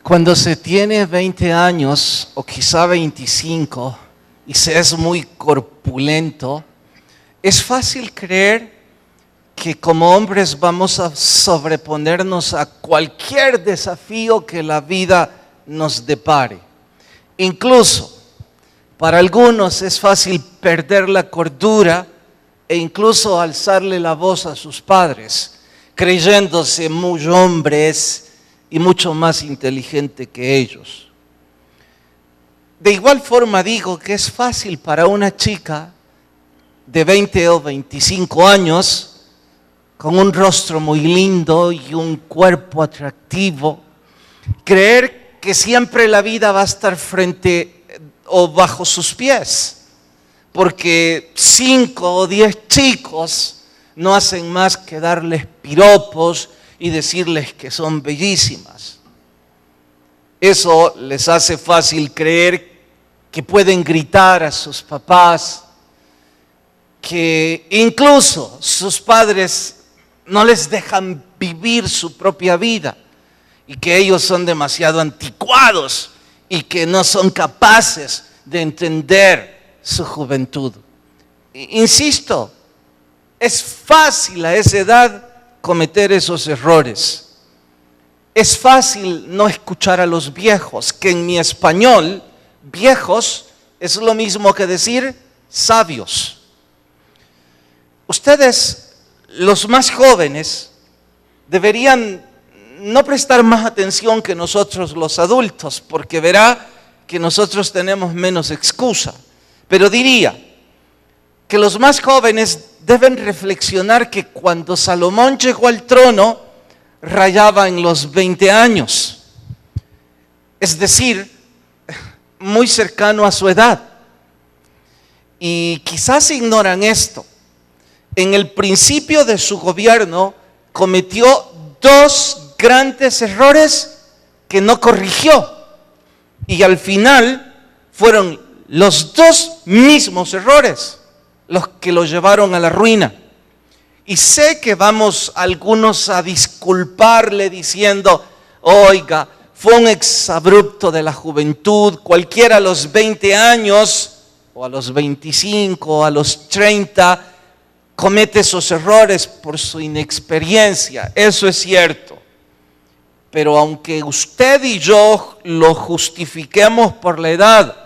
Cuando se tiene 20 años o quizá 25 y se es muy corpulento, es fácil creer que como hombres vamos a sobreponernos a cualquier desafío que la vida nos depare. Incluso para algunos es fácil perder la cordura e incluso alzarle la voz a sus padres, creyéndose muy hombres y mucho más inteligente que ellos. De igual forma digo que es fácil para una chica de 20 o 25 años, con un rostro muy lindo y un cuerpo atractivo, creer que siempre la vida va a estar frente o bajo sus pies, porque 5 o 10 chicos no hacen más que darles piropos y decirles que son bellísimas. Eso les hace fácil creer que pueden gritar a sus papás, que incluso sus padres no les dejan vivir su propia vida y que ellos son demasiado anticuados y que no son capaces de entender su juventud. Insisto, es fácil a esa edad cometer esos errores. Es fácil no escuchar a los viejos, que en mi español, viejos es lo mismo que decir sabios. Ustedes, los más jóvenes, deberían no prestar más atención que nosotros los adultos, porque verá que nosotros tenemos menos excusa. Pero diría que los más jóvenes deben reflexionar que cuando Salomón llegó al trono, rayaba en los 20 años. Es decir, muy cercano a su edad. Y quizás ignoran esto. En el principio de su gobierno cometió 2 grandes errores que no corrigió. Y al final fueron los 2 mismos errores los que lo llevaron a la ruina. Y sé que vamos algunos a disculparle diciendo, oiga, fue un exabrupto de la juventud, cualquiera a los 20 años, o a los 25, o a los 30, comete esos errores por su inexperiencia. Eso es cierto. Pero aunque usted y yo lo justifiquemos por la edad,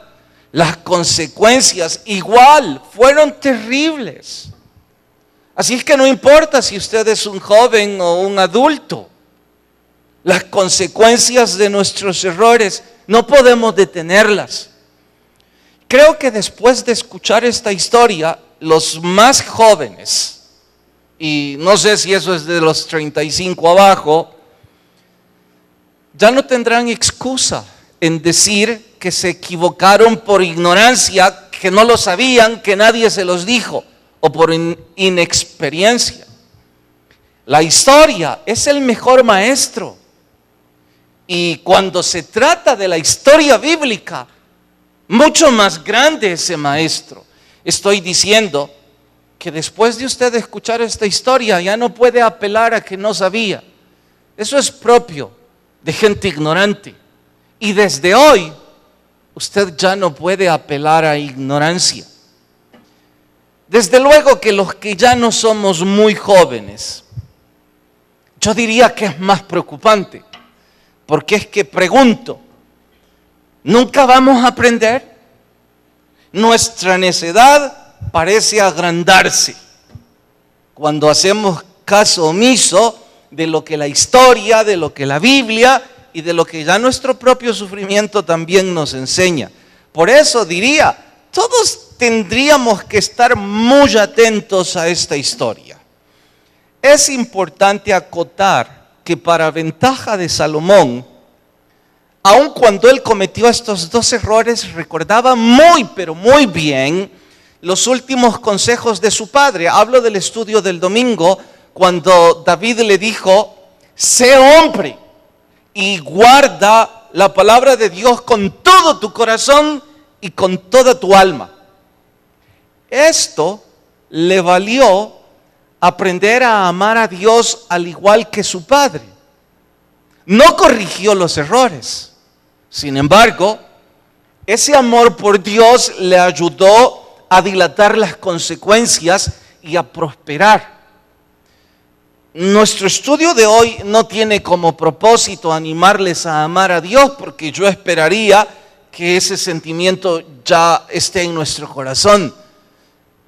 las consecuencias igual fueron terribles. Así es que no importa si usted es un joven o un adulto, las consecuencias de nuestros errores no podemos detenerlas. Creo que después de escuchar esta historia, los más jóvenes, y no sé si eso es de los 35 abajo, ya no tendrán excusa en decir que se equivocaron por ignorancia, que no lo sabían, que nadie se los dijo, o por inexperiencia. La historia es el mejor maestro. Y cuando se trata de la historia bíblica, mucho más grande ese maestro. Estoy diciendo que después de usted escuchar esta historia, ya no puede apelar a que no sabía. Eso es propio de gente ignorante. Y desde hoy, usted ya no puede apelar a ignorancia. Desde luego que los que ya no somos muy jóvenes, yo diría que es más preocupante, porque es que pregunto, ¿nunca vamos a aprender? Nuestra necedad parece agrandarse cuando hacemos caso omiso de lo que la historia, de lo que la Biblia y de lo que ya nuestro propio sufrimiento también nos enseña. Por eso diría, todos tendríamos que estar muy atentos a esta historia. Es importante acotar que para ventaja de Salomón, aun cuando él cometió estos 2 errores, recordaba muy, pero muy bien los últimos consejos de su padre. Hablo del estudio del domingo, cuando David le dijo, sé hombre y guarda la palabra de Dios con todo tu corazón y con toda tu alma. Esto le valió aprender a amar a Dios al igual que su padre. No corrigió los errores. Sin embargo, ese amor por Dios le ayudó a dilatar las consecuencias y a prosperar. Nuestro estudio de hoy no tiene como propósito animarles a amar a Dios, porque yo esperaría que ese sentimiento ya esté en nuestro corazón.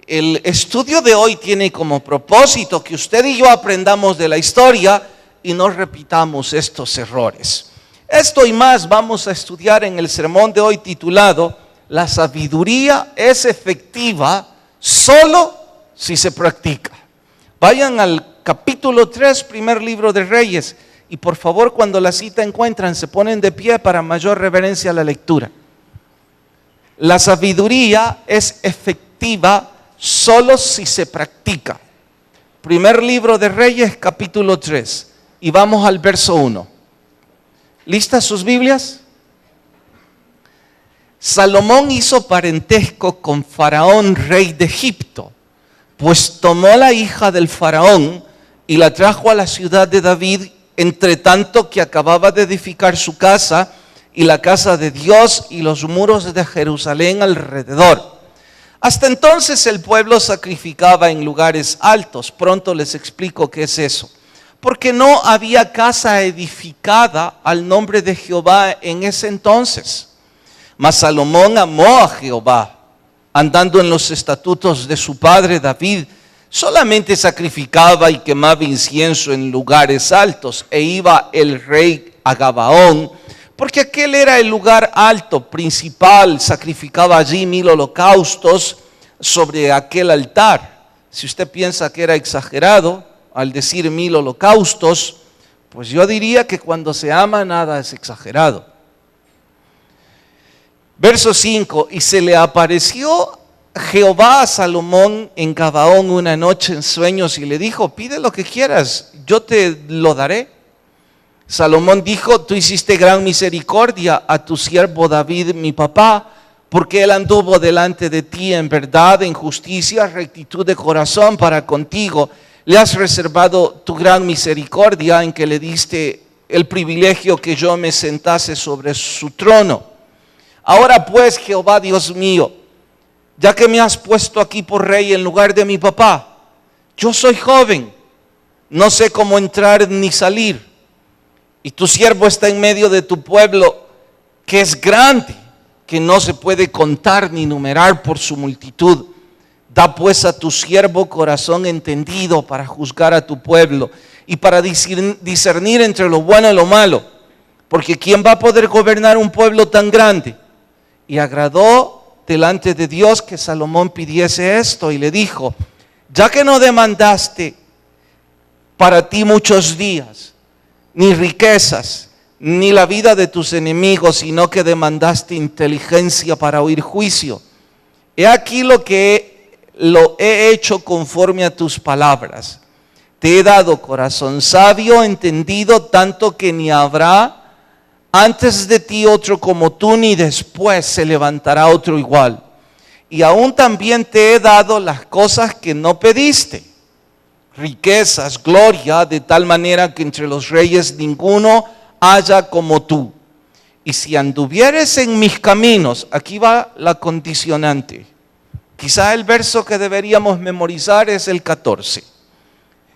El estudio de hoy tiene como propósito que usted y yo aprendamos de la historia y no repitamos estos errores. Esto y más vamos a estudiar en el sermón de hoy titulado La sabiduría es efectiva solo si se practica. Vayan al capítulo 3, primer libro de Reyes, y por favor, cuando la cita encuentran, se ponen de pie para mayor reverencia a la lectura. La sabiduría es efectiva solo si se practica. Primer libro de Reyes, capítulo 3, y vamos al verso 1. ¿Listas sus Biblias? Salomón hizo parentesco con Faraón, rey de Egipto, pues tomó la hija del faraón y la trajo a la ciudad de David, entre tanto que acababa de edificar su casa y la casa de Dios y los muros de Jerusalén alrededor. Hasta entonces el pueblo sacrificaba en lugares altos. Pronto les explico qué es eso. Porque no había casa edificada al nombre de Jehová en ese entonces. Mas Salomón amó a Jehová, andando en los estatutos de su padre David. Solamente sacrificaba y quemaba incienso en lugares altos, e iba el rey a Gabaón, porque aquel era el lugar alto, principal. Sacrificaba allí 1000 holocaustos sobre aquel altar. Si usted piensa que era exagerado al decir 1000 holocaustos, pues yo diría que cuando se ama nada es exagerado. Verso 5, y se le apareció Jehová a Salomón en Gabaón una noche en sueños y le dijo: pide lo que quieras, yo te lo daré. Salomón dijo: tú hiciste gran misericordia a tu siervo David mi papá, porque él anduvo delante de ti en verdad, en justicia, rectitud de corazón para contigo. Le has reservado tu gran misericordia en que le diste el privilegio que yo me sentase sobre su trono. Ahora pues, Jehová Dios mío, ya que me has puesto aquí por rey en lugar de mi papá, yo soy joven, no sé cómo entrar ni salir, y tu siervo está en medio de tu pueblo, que es grande, que no se puede contar ni numerar por su multitud. Da pues a tu siervo corazón entendido para juzgar a tu pueblo y para discernir entre lo bueno y lo malo, porque ¿quién va a poder gobernar un pueblo tan grande? Y agradó delante de Dios que Salomón pidiese esto, y le dijo: ya que no demandaste para ti muchos días, ni riquezas, ni la vida de tus enemigos, sino que demandaste inteligencia para oír juicio, he aquí lo he hecho conforme a tus palabras. Te he dado corazón sabio, entendido, tanto que ni habrá antes de ti otro como tú, ni después se levantará otro igual. Y aún también te he dado las cosas que no pediste, riquezas, gloria, de tal manera que entre los reyes ninguno haya como tú. Y si anduvieres en mis caminos, aquí va la condicionante. Quizá el verso que deberíamos memorizar es el 14.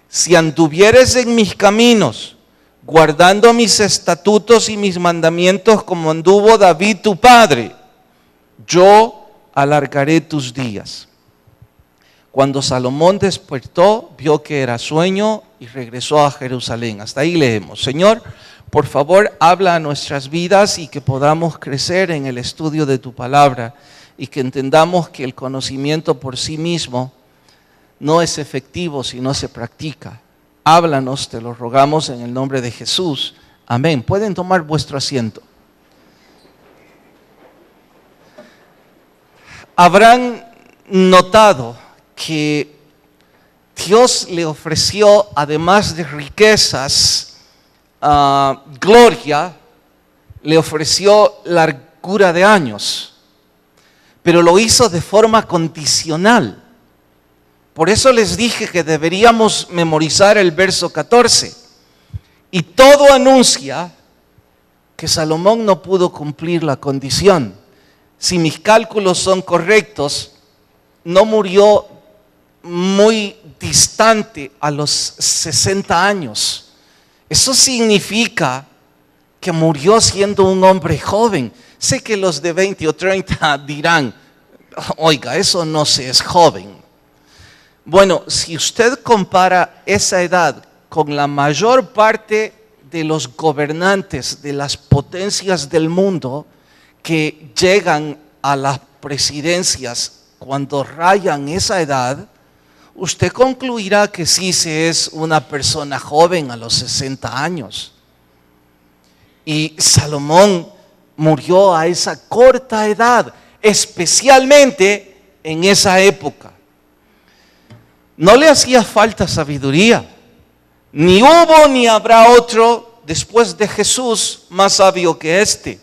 Si anduvieres en mis caminos, guardando mis estatutos y mis mandamientos como anduvo David tu padre, yo alargaré tus días. Cuando Salomón despertó, vio que era sueño y regresó a Jerusalén. Hasta ahí leemos. Señor, por favor, habla a nuestras vidas y que podamos crecer en el estudio de tu palabra y que entendamos que el conocimiento por sí mismo no es efectivo si no se practica. Háblanos, te lo rogamos en el nombre de Jesús. Amén. Pueden tomar vuestro asiento. Habrán notado que Dios le ofreció, además de riquezas, gloria, le ofreció largura de años, pero lo hizo de forma condicional. Por eso les dije que deberíamos memorizar el verso 14. Y todo anuncia que Salomón no pudo cumplir la condición. Si mis cálculos son correctos, no murió muy distante a los 60 años. Eso significa que murió siendo un hombre joven. Sé que los de 20 o 30 dirán, oiga, eso no se es joven. Bueno, si usted compara esa edad con la mayor parte de los gobernantes de las potencias del mundo que llegan a las presidencias cuando rayan esa edad, usted concluirá que sí se es una persona joven a los 60 años. Y Salomón murió a esa corta edad, especialmente en esa época. No le hacía falta sabiduría. Ni hubo ni habrá otro después de Jesús más sabio que este.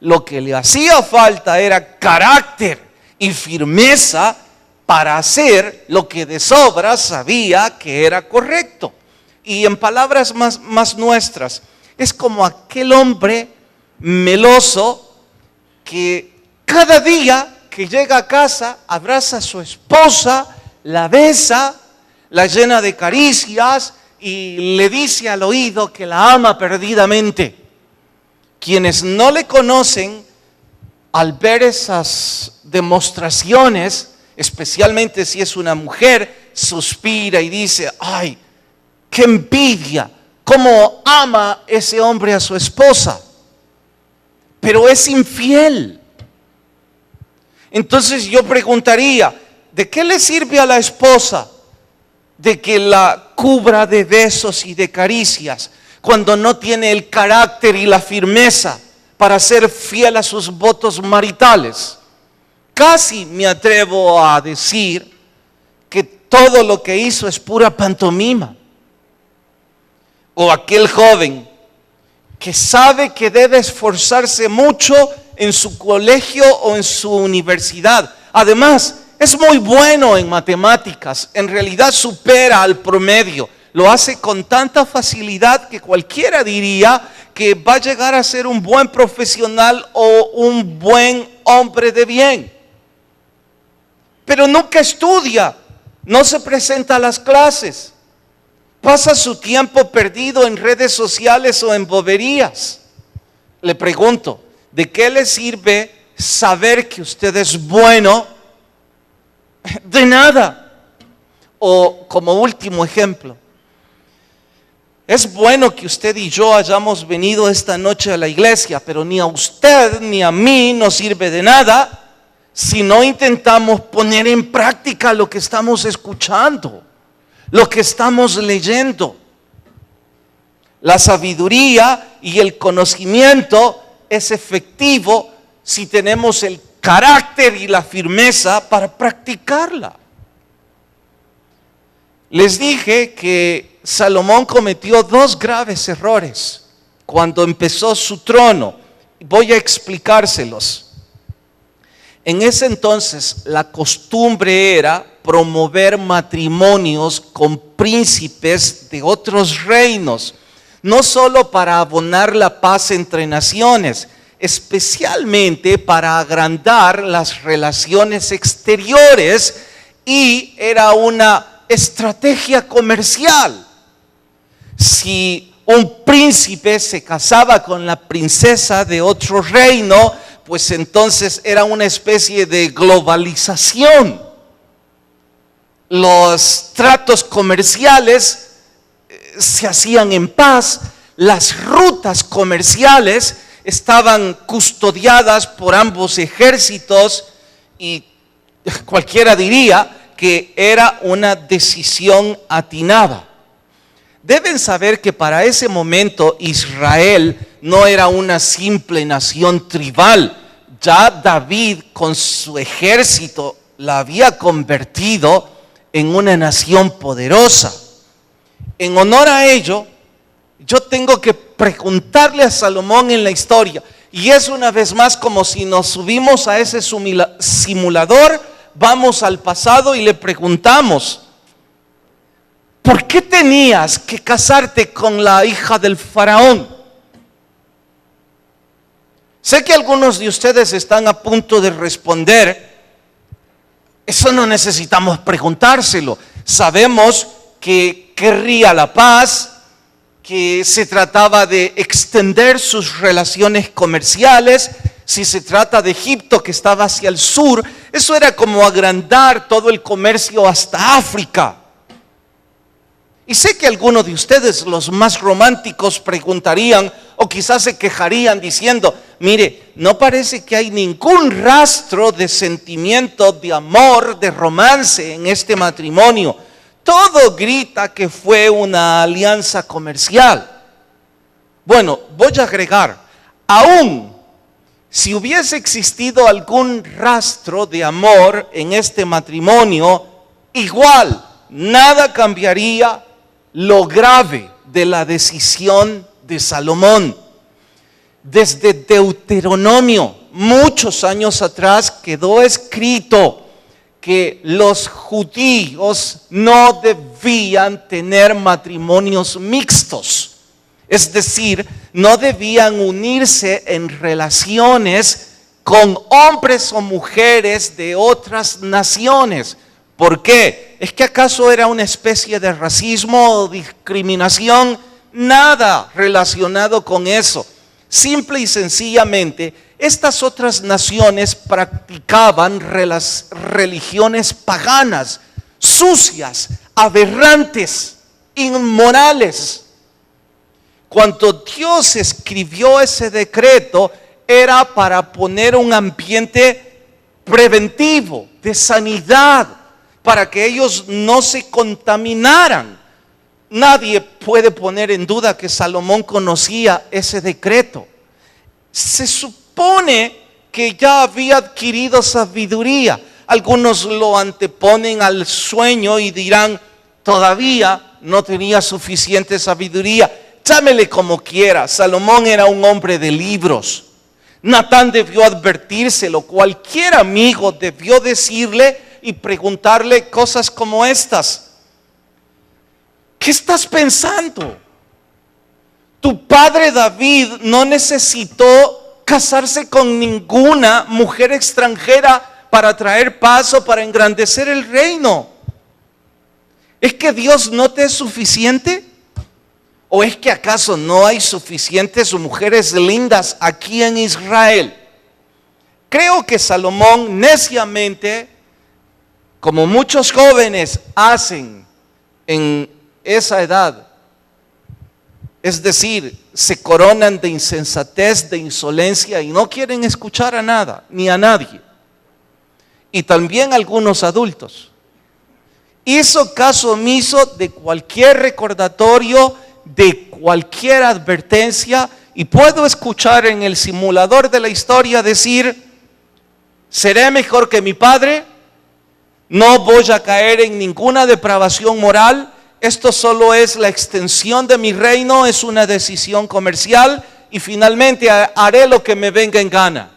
Lo que le hacía falta era carácter y firmeza para hacer lo que de sobra sabía que era correcto. Y en palabras más nuestras, es como aquel hombre meloso que cada día que llega a casa abraza a su esposa, la besa, la llena de caricias y le dice al oído que la ama perdidamente. Quienes no le conocen, al ver esas demostraciones, especialmente si es una mujer, suspira y dice, ay, qué envidia, cómo ama ese hombre a su esposa, pero es infiel. Entonces yo preguntaría, ¿de qué le sirve a la esposa de que la cubra de besos y de caricias cuando no tiene el carácter y la firmeza para ser fiel a sus votos maritales? Casi me atrevo a decir que todo lo que hizo es pura pantomima. O aquel joven que sabe que debe esforzarse mucho en su colegio o en su universidad. Además, es muy bueno en matemáticas, en realidad supera al promedio. Lo hace con tanta facilidad que cualquiera diría que va a llegar a ser un buen profesional o un buen hombre de bien. Pero nunca estudia, no se presenta a las clases, pasa su tiempo perdido en redes sociales o en boberías. Le pregunto, ¿de qué le sirve saber que usted es bueno? De nada. O como último ejemplo, es bueno que usted y yo hayamos venido esta noche a la iglesia, pero ni a usted ni a mí nos sirve de nada si no intentamos poner en práctica lo que estamos escuchando, lo que estamos leyendo. La sabiduría y el conocimiento es efectivo si tenemos el carácter y la firmeza para practicarla. Les dije que Salomón cometió 2 graves errores cuando empezó su trono. Voy a explicárselos. En ese entonces la costumbre era promover matrimonios con príncipes de otros reinos, no solo para abonar la paz entre naciones, especialmente para agrandar las relaciones exteriores, y era una estrategia comercial. Si un príncipe se casaba con la princesa de otro reino, pues entonces era una especie de globalización. Los tratos comerciales se hacían en paz, las rutas comerciales estaban custodiadas por ambos ejércitos y cualquiera diría que era una decisión atinada. Deben saber que para ese momento Israel no era una simple nación tribal. Ya David con su ejército la había convertido en una nación poderosa. En honor a ello, yo tengo que preguntarle a Salomón en la historia, y es una vez más como si nos subimos a ese simulador, vamos al pasado y le preguntamos, ¿por qué tenías que casarte con la hija del faraón? Sé que algunos de ustedes están a punto de responder, eso no necesitamos preguntárselo. Sabemos que querría la paz, que se trataba de extender sus relaciones comerciales. Si se trata de Egipto, que estaba hacia el sur, eso era como agrandar todo el comercio hasta África. Y sé que algunos de ustedes, los más románticos, preguntarían o quizás se quejarían diciendo: mire, no parece que hay ningún rastro de sentimiento, de amor, de romance en este matrimonio. Todo grita que fue una alianza comercial. Bueno, voy a agregar, aún si hubiese existido algún rastro de amor en este matrimonio, igual nada cambiaría lo grave de la decisión de Salomón. Desde Deuteronomio, muchos años atrás, quedó escrito que los judíos no debían tener matrimonios mixtos. Es decir, no debían unirse en relaciones con hombres o mujeres de otras naciones. ¿Por qué? ¿Es que acaso era una especie de racismo o discriminación? Nada relacionado con eso. Simple y sencillamente, estas otras naciones practicaban religiones paganas, sucias, aberrantes, inmorales. Cuando Dios escribió ese decreto, era para poner un ambiente preventivo, de sanidad, para que ellos no se contaminaran. Nadie puede poner en duda que Salomón conocía ese decreto. Se supone que ya había adquirido sabiduría. Algunos lo anteponen al sueño y dirán: todavía no tenía suficiente sabiduría. Llámele como quiera, Salomón era un hombre de libros. Natán debió advertírselo, cualquier amigo debió decirle y preguntarle cosas como estas: ¿qué estás pensando? Tu padre David no necesitó casarse con ninguna mujer extranjera para traer paz o para engrandecer el reino. ¿Es que Dios no te es suficiente? ¿O es que acaso no hay suficientes mujeres lindas aquí en Israel? Creo que Salomón neciamente, como muchos jóvenes hacen en esa edad, es decir, se coronan de insensatez, de insolencia y no quieren escuchar a nada, ni a nadie. Y también algunos adultos. Hizo caso omiso de cualquier recordatorio, de cualquier advertencia, y puedo escuchar en el simulador de la historia decir: seré mejor que mi padre, no voy a caer en ninguna depravación moral, esto solo es la extensión de mi reino, es una decisión comercial y finalmente haré lo que me venga en gana.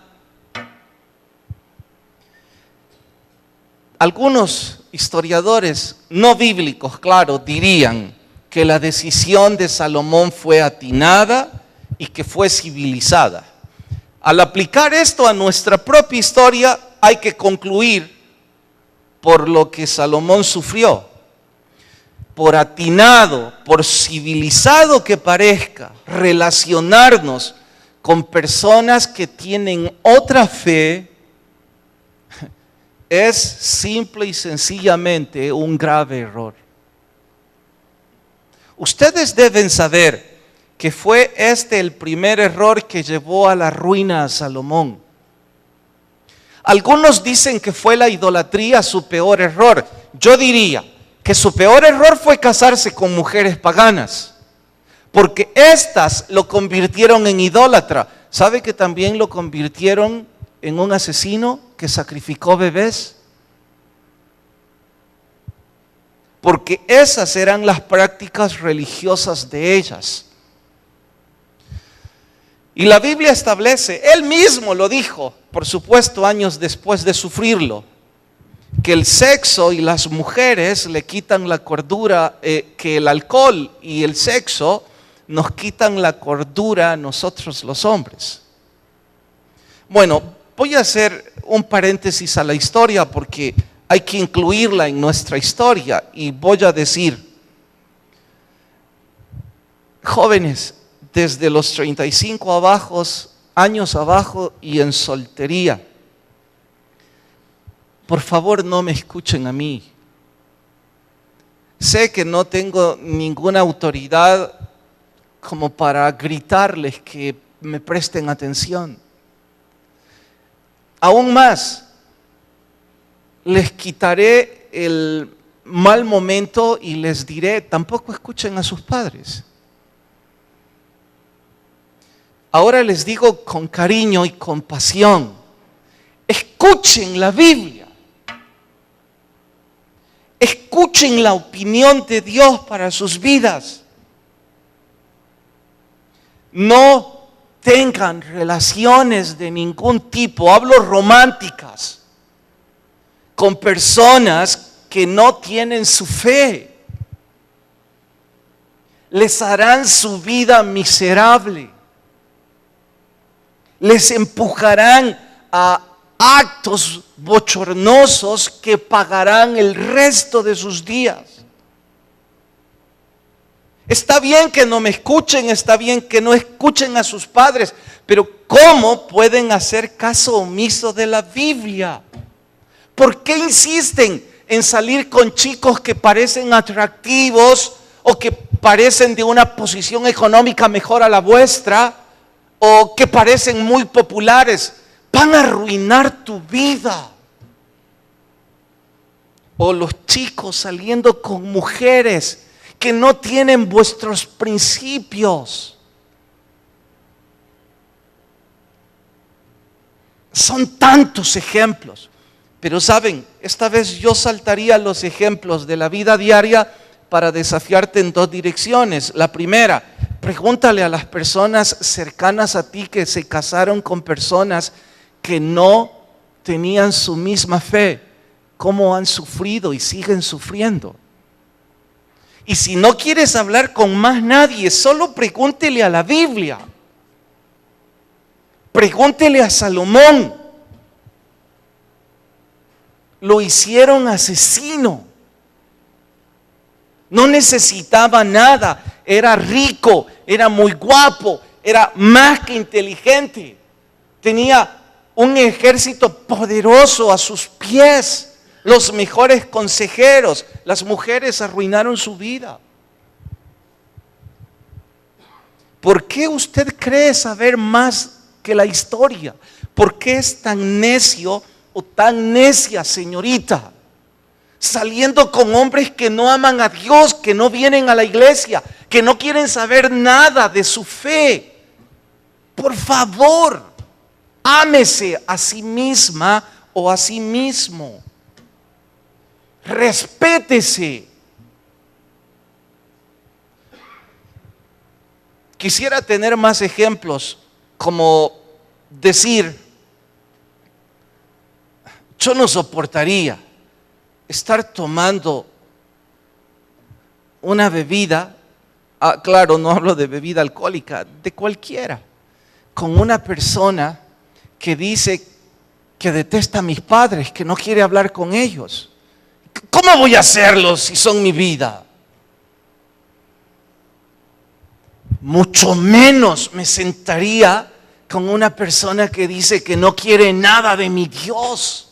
Algunos historiadores no bíblicos, claro, dirían que la decisión de Salomón fue atinada y que fue civilizada. Al aplicar esto a nuestra propia historia, hay que concluir por lo que Salomón sufrió. Por atinado, por civilizado que parezca, relacionarnos con personas que tienen otra fe es simple y sencillamente un grave error. Ustedes deben saber que fue este el primer error que llevó a la ruina a Salomón. Algunos dicen que fue la idolatría su peor error. Yo diría que su peor error fue casarse con mujeres paganas, porque éstas lo convirtieron en idólatra. ¿Sabe que también lo convirtieron en un asesino que sacrificó bebés? Porque esas eran las prácticas religiosas de ellas. Y la Biblia establece, él mismo lo dijo, por supuesto años después de sufrirlo, que el sexo y las mujeres le quitan la cordura, que el alcohol y el sexo nos quitan la cordura a nosotros los hombres. Bueno, voy a hacer un paréntesis a la historia porque hay que incluirla en nuestra historia y voy a decir, jóvenes, desde los 35 años abajo y en soltería, por favor no me escuchen a mí. Sé que no tengo ninguna autoridad como para gritarles que me presten atención. Aún más, les quitaré el mal momento y les diré, tampoco escuchen a sus padres. Ahora les digo con cariño y compasión, escuchen la Biblia. Escuchen la opinión de Dios para sus vidas. No tengan relaciones de ningún tipo, hablo románticas, con personas que no tienen su fe. Les harán su vida miserable. Les empujarán a actos bochornosos que pagarán el resto de sus días. Está bien que no me escuchen, está bien que no escuchen a sus padres, pero ¿cómo pueden hacer caso omiso de la Biblia? ¿Por qué insisten en salir con chicos que parecen atractivos o que parecen de una posición económica mejor a la vuestra o que parecen muy populares? Van a arruinar tu vida. O los chicos saliendo con mujeres que no tienen vuestros principios. Son tantos ejemplos. Pero saben, esta vez yo saltaría los ejemplos de la vida diaria para desafiarte en dos direcciones. La primera, pregúntale a las personas cercanas a ti que se casaron con personas que no tenían su misma fe, cómo han sufrido y siguen sufriendo. Y si no quieres hablar con más nadie, solo pregúntele a la Biblia. Pregúntele a Salomón. Lo hicieron asesino. No necesitaba nada. Era rico, era muy guapo, era más que inteligente. Tenía un ejército poderoso a sus pies. Los mejores consejeros. Las mujeres arruinaron su vida. ¿Por qué usted cree saber más que la historia? ¿Por qué es tan necio o tan necia, señorita? Saliendo con hombres que no aman a Dios, que no vienen a la iglesia, que no quieren saber nada de su fe. Por favor, ámese a sí misma o a sí mismo. Respétese. Quisiera tener más ejemplos, como decir, yo no soportaría estar tomando una bebida, claro, no hablo de bebida alcohólica, de cualquiera, con una persona que dice que detesta a mis padres, que no quiere hablar con ellos. ¿Cómo voy a hacerlo si son mi vida? Mucho menos me sentaría con una persona que dice que no quiere nada de mi Dios.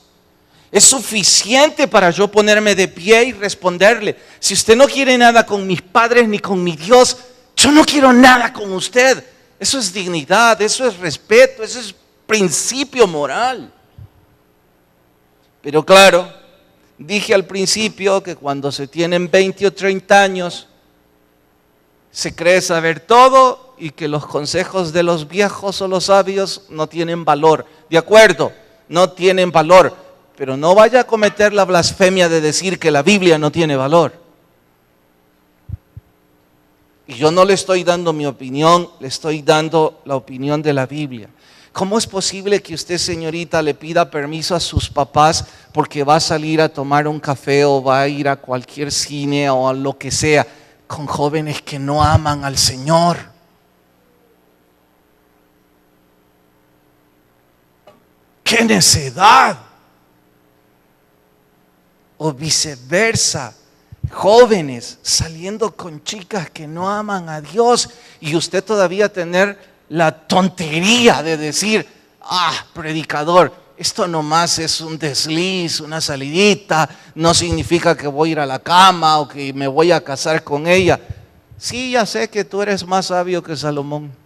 Es suficiente para yo ponerme de pie y responderle, si usted no quiere nada con mis padres ni con mi Dios, yo no quiero nada con usted. Eso es dignidad, eso es respeto, eso es principio moral. Pero claro, dije al principio que cuando se tienen 20 o 30 años, se cree saber todo y que los consejos de los viejos o los sabios no tienen valor. De acuerdo, no tienen valor, pero no vaya a cometer la blasfemia de decir que la Biblia no tiene valor. Y yo no le estoy dando mi opinión, le estoy dando la opinión de la Biblia. ¿Cómo es posible que usted, señorita, le pida permiso a sus papás porque va a salir a tomar un café o va a ir a cualquier cine o a lo que sea con jóvenes que no aman al Señor? ¡Qué necedad! O viceversa, jóvenes saliendo con chicas que no aman a Dios y usted todavía tener la tontería de decir, predicador, esto nomás es un desliz, una salidita, no significa que voy a ir a la cama o que me voy a casar con ella. Sí, ya sé que tú eres más sabio que Salomón.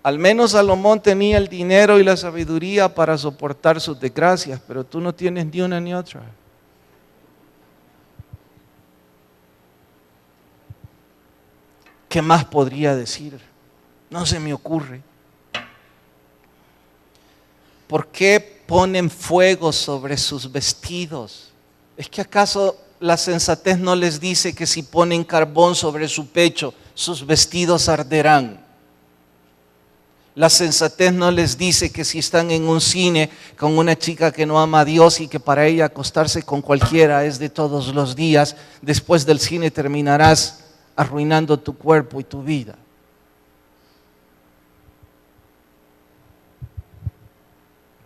Al menos Salomón tenía el dinero y la sabiduría para soportar sus desgracias, pero tú no tienes ni una ni otra. ¿Qué más podría decir? No se me ocurre. ¿Por qué ponen fuego sobre sus vestidos? ¿Es que acaso la sensatez no les dice que si ponen carbón sobre su pecho, sus vestidos arderán? La sensatez no les dice que si están en un cine con una chica que no ama a Dios y que para ella acostarse con cualquiera es de todos los días, después del cine terminarás arruinando tu cuerpo y tu vida.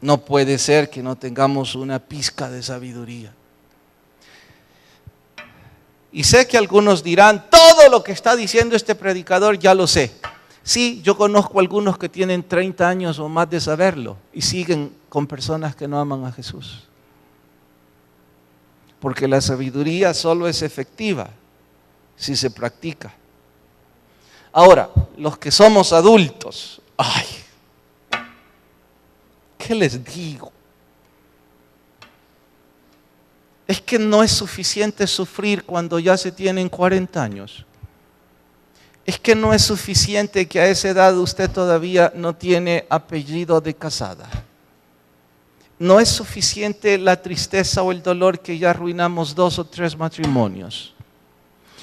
No puede ser que no tengamos una pizca de sabiduría. Y sé que algunos dirán, todo lo que está diciendo este predicador ya lo sé. Sí, yo conozco algunos que tienen 30 años o más de saberlo y siguen con personas que no aman a Jesús. Porque la sabiduría solo es efectiva si se practica. Ahora, los que somos adultos, ¿qué les digo? Es que no es suficiente sufrir cuando ya se tienen 40 años. Es que no es suficiente que a esa edad usted todavía no tiene apellido de casada. No es suficiente la tristeza o el dolor que ya arruinamos 2 o 3 matrimonios.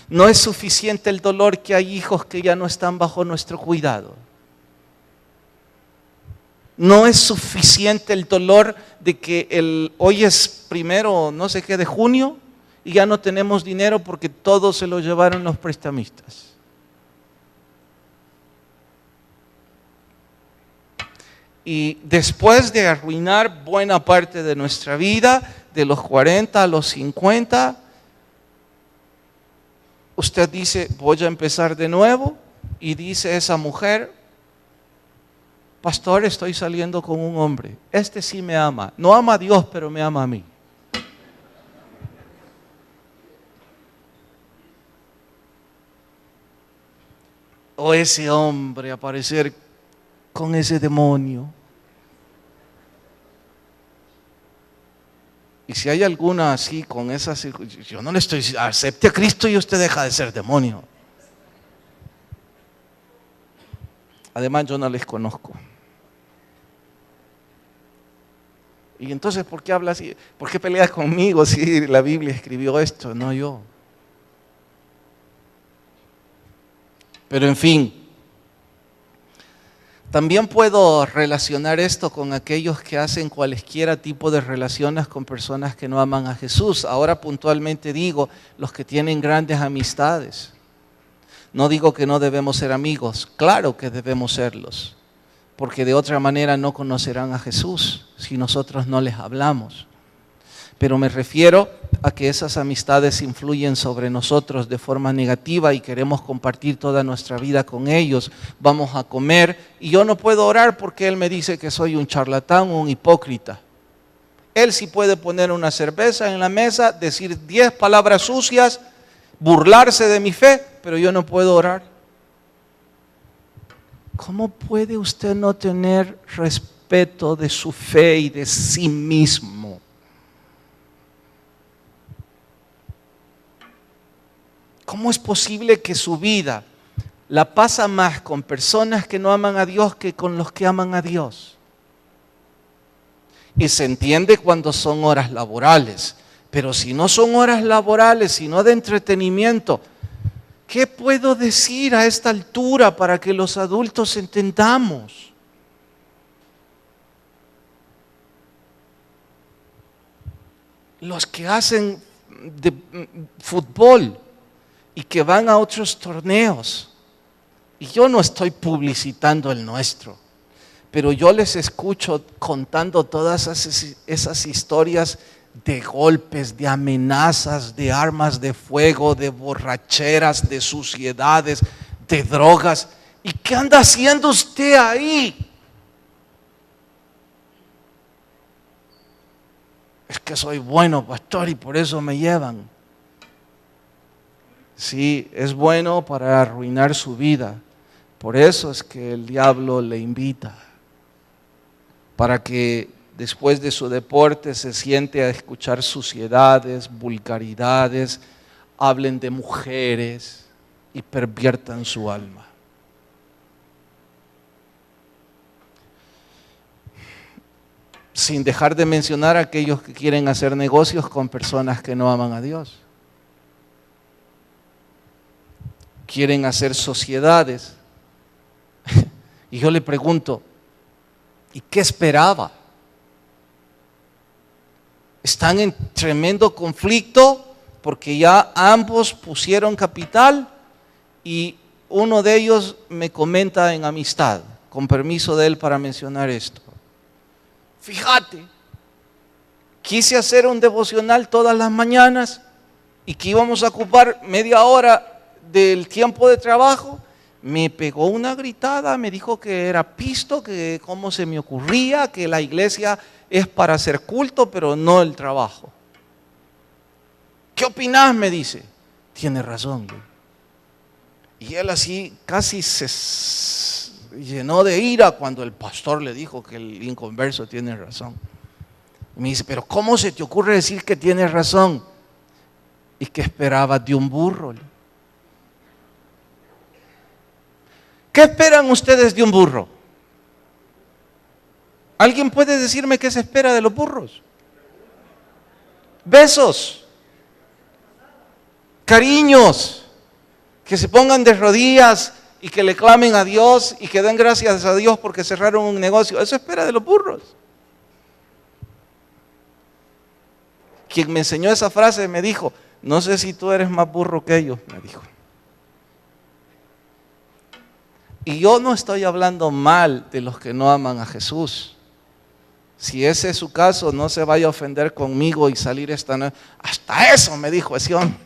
No es suficiente el dolor que hay hijos que ya no están bajo nuestro cuidado. No es suficiente el dolor de que hoy es 1 no sé qué de junio y ya no tenemos dinero porque todo se lo llevaron los prestamistas. Y después de arruinar buena parte de nuestra vida, de los 40 a los 50, usted dice, voy a empezar de nuevo, y dice esa mujer, pastor, estoy saliendo con un hombre, este sí me ama, no ama a Dios, pero me ama a mí. O ese hombre aparecer con ese demonio. Y si hay alguna así con esas, yo no le estoy diciendo, acepte a Cristo y usted deja de ser demonio. Además yo no les conozco. Y entonces, ¿por qué habla así? ¿Por qué peleas conmigo si la Biblia escribió esto, no yo? Pero en fin, también puedo relacionar esto con aquellos que hacen cualesquiera tipo de relaciones con personas que no aman a Jesús. Ahora puntualmente digo, los que tienen grandes amistades. No digo que no debemos ser amigos, claro que debemos serlos, porque de otra manera no conocerán a Jesús si nosotros no les hablamos. Pero me refiero a que esas amistades influyen sobre nosotros de forma negativa y queremos compartir toda nuestra vida con ellos. Vamos a comer y yo no puedo orar porque él me dice que soy un charlatán o un hipócrita. Él sí puede poner una cerveza en la mesa, decir 10 palabras sucias, burlarse de mi fe, pero yo no puedo orar. ¿Cómo puede usted no tener respeto de su fe y de sí mismo? ¿Cómo es posible que su vida la pasa más con personas que no aman a Dios que con los que aman a Dios? Y se entiende cuando son horas laborales, pero si no son horas laborales, sino de entretenimiento, ¿qué puedo decir a esta altura para que los adultos entendamos? Los que hacen de fútbol y que van a otros torneos, y yo no estoy publicitando el nuestro, pero yo les escucho contando todas esas historias de golpes, de amenazas, de armas de fuego, de borracheras, de suciedades, de drogas. ¿Y qué anda haciendo usted ahí? Es que soy bueno, pastor, y por eso me llevan. Sí, es bueno para arruinar su vida. Por eso es que el diablo le invita. Para que después de su deporte se siente a escuchar suciedades, vulgaridades, hablen de mujeres y perviertan su alma. Sin dejar de mencionar a aquellos que quieren hacer negocios con personas que no aman a Dios. Quieren hacer sociedades. Y yo le pregunto, ¿y qué esperaba? Están en tremendo conflicto porque ya ambos pusieron capital y uno de ellos me comenta en amistad, con permiso de él para mencionar esto. Fíjate, quise hacer un devocional todas las mañanas y que íbamos a ocupar media hora del tiempo de trabajo. Me pegó una gritada, me dijo que era pisto, que cómo se me ocurría, que la iglesia es para hacer culto, pero no el trabajo. ¿Qué opinás? Me dice. Tiene razón, güey. Y él así casi se llenó de ira cuando el pastor le dijo que el inconverso tiene razón. Y me dice, pero ¿cómo se te ocurre decir que tiene razón? ¿Y qué esperabas de un burro? ¿Qué esperan ustedes de un burro? ¿Alguien puede decirme qué se espera de los burros? Besos, cariños, que se pongan de rodillas y que le clamen a Dios y que den gracias a Dios porque cerraron un negocio. Eso espera de los burros. Quien me enseñó esa frase me dijo, no sé si tú eres más burro que ellos, me dijo. Y yo no estoy hablando mal de los que no aman a Jesús. Si ese es su caso, no se vaya a ofender conmigo y salir esta noche. Hasta eso me dijo ese hombre.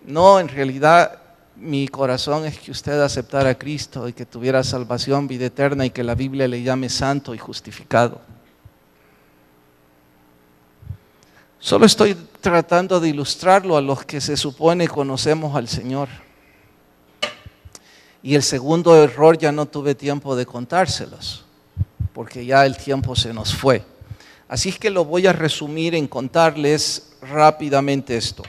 No, en realidad mi corazón es que usted aceptara a Cristo y que tuviera salvación, vida eterna y que la Biblia le llame santo y justificado. Solo estoy tratando de ilustrarlo a los que se supone conocemos al Señor. Y el segundo error ya no tuve tiempo de contárselos, porque ya el tiempo se nos fue. Así es que lo voy a resumir en contarles rápidamente esto.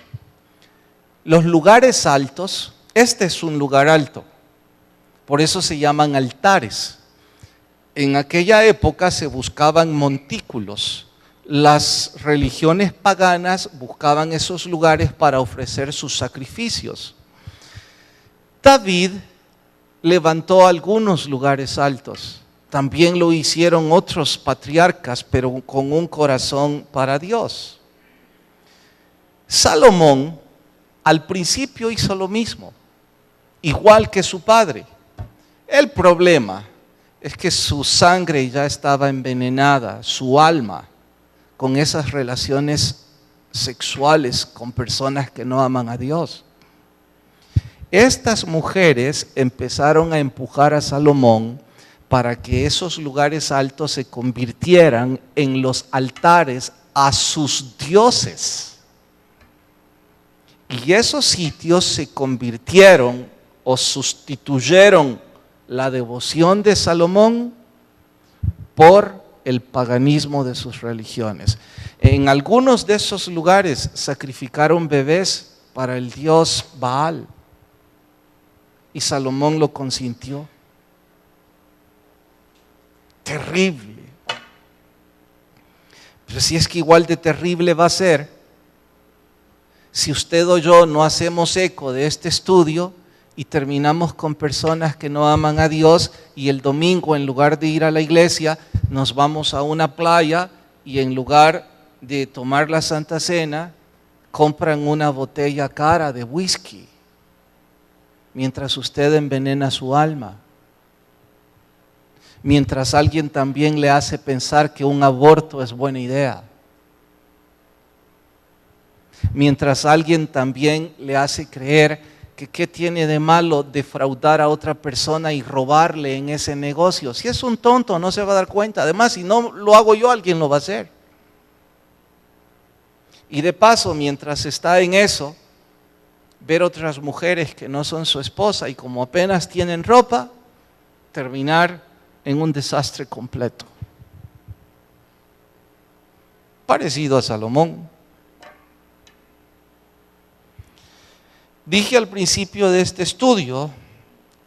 Los lugares altos, este es un lugar alto, por eso se llaman altares. En aquella época se buscaban montículos. Las religiones paganas buscaban esos lugares para ofrecer sus sacrificios. David levantó algunos lugares altos. También lo hicieron otros patriarcas, pero con un corazón para Dios. Salomón al principio hizo lo mismo, igual que su padre. El problema es que su sangre ya estaba envenenada, su alma, con esas relaciones sexuales con personas que no aman a Dios. Estas mujeres empezaron a empujar a Salomón para que esos lugares altos se convirtieran en los altares a sus dioses. Y esos sitios se convirtieron o sustituyeron la devoción de Salomón por el paganismo de sus religiones. En algunos de esos lugares sacrificaron bebés para el dios Baal. Y Salomón lo consintió. Terrible. Pero si es que igual de terrible va a ser si usted o yo no hacemos eco de este estudio y terminamos con personas que no aman a Dios y el domingo en lugar de ir a la iglesia nos vamos a una playa y en lugar de tomar la Santa Cena compran una botella cara de whisky mientras usted envenena su alma. mientras alguien también le hace pensar que un aborto es buena idea. Mientras alguien también le hace creer que qué tiene de malo defraudar a otra persona y robarle en ese negocio. Si es un tonto, no se va a dar cuenta. Además, si no lo hago yo, alguien lo va a hacer. Y de paso, mientras está en eso, ver otras mujeres que no son su esposa y como apenas tienen ropa, terminar en un desastre completo. Parecido a Salomón. Dije al principio de este estudio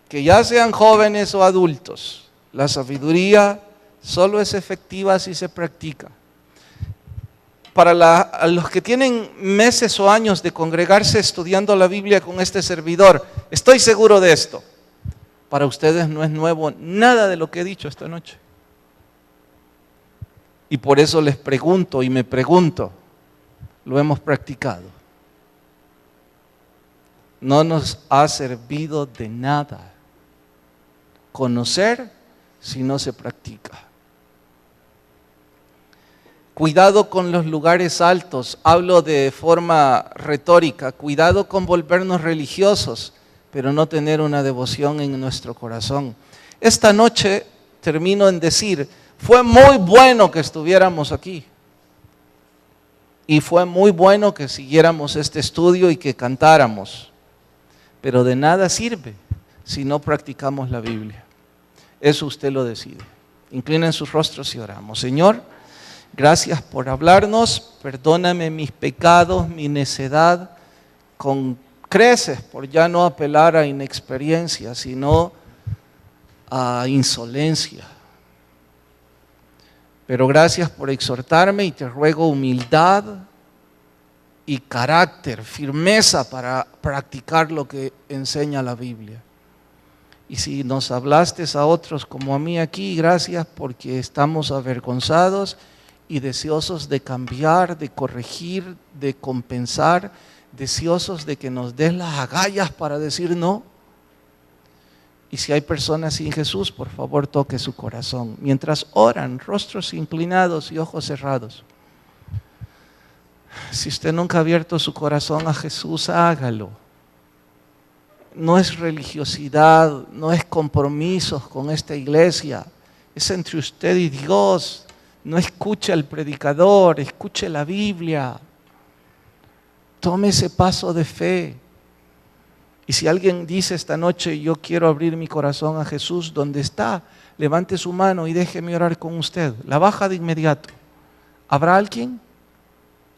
que ya sean jóvenes o adultos, la sabiduría solo es efectiva si se practica. Para los que tienen meses o años de congregarse estudiando la Biblia con este servidor, estoy seguro de esto. Para ustedes no es nuevo nada de lo que he dicho esta noche. Y por eso les pregunto y me pregunto, ¿lo hemos practicado? No nos ha servido de nada conocer si no se practica. Cuidado con los lugares altos, hablo de forma retórica, cuidado con volvernos religiosos, pero no tener una devoción en nuestro corazón. Esta noche termino en decir, fue muy bueno que estuviéramos aquí. Y fue muy bueno que siguiéramos este estudio y que cantáramos. Pero de nada sirve si no practicamos la Biblia. Eso usted lo decide. Inclinen sus rostros y oramos. Señor, gracias por hablarnos. Perdóname mis pecados, mi necedad. Con creces por ya no apelar a inexperiencia, sino a insolencia. Pero gracias por exhortarme y te ruego humildad y carácter, firmeza para practicar lo que enseña la Biblia. Y si nos hablaste a otros como a mí aquí, gracias porque estamos avergonzados y deseosos de cambiar, de corregir, de compensar, deseosos de que nos des las agallas para decir no. Y si hay personas sin Jesús, por favor toque su corazón. Mientras oran, rostros inclinados y ojos cerrados. Si usted nunca ha abierto su corazón a Jesús, hágalo. No es religiosidad, no es compromisos con esta iglesia. Es entre usted y Dios. No escuche al predicador, escuche la Biblia. Tome ese paso de fe. Y si alguien dice esta noche, yo quiero abrir mi corazón a Jesús, ¿dónde está? Levante su mano y déjeme orar con usted. La baja de inmediato. ¿Habrá alguien?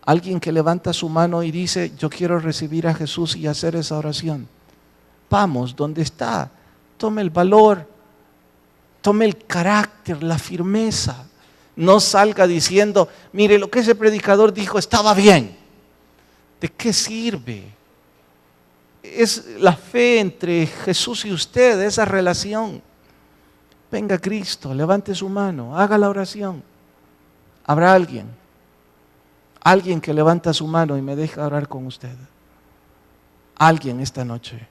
Alguien que levanta su mano y dice, yo quiero recibir a Jesús y hacer esa oración. Vamos, ¿dónde está? Tome el valor, tome el carácter, la firmeza. No salga diciendo, mire, lo que ese predicador dijo estaba bien. ¿De qué sirve? Es la fe entre Jesús y usted, esa relación. Venga Cristo, levante su mano, haga la oración. ¿Habrá alguien? Alguien que levanta su mano y me deja orar con usted. Alguien esta noche.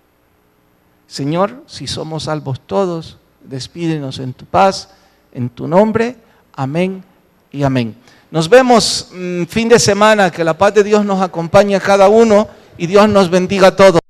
Señor, si somos salvos todos, despídenos en tu paz, en tu nombre. Amén y amén. Nos vemos fin de semana. Que la paz de Dios nos acompañe a cada uno y Dios nos bendiga a todos.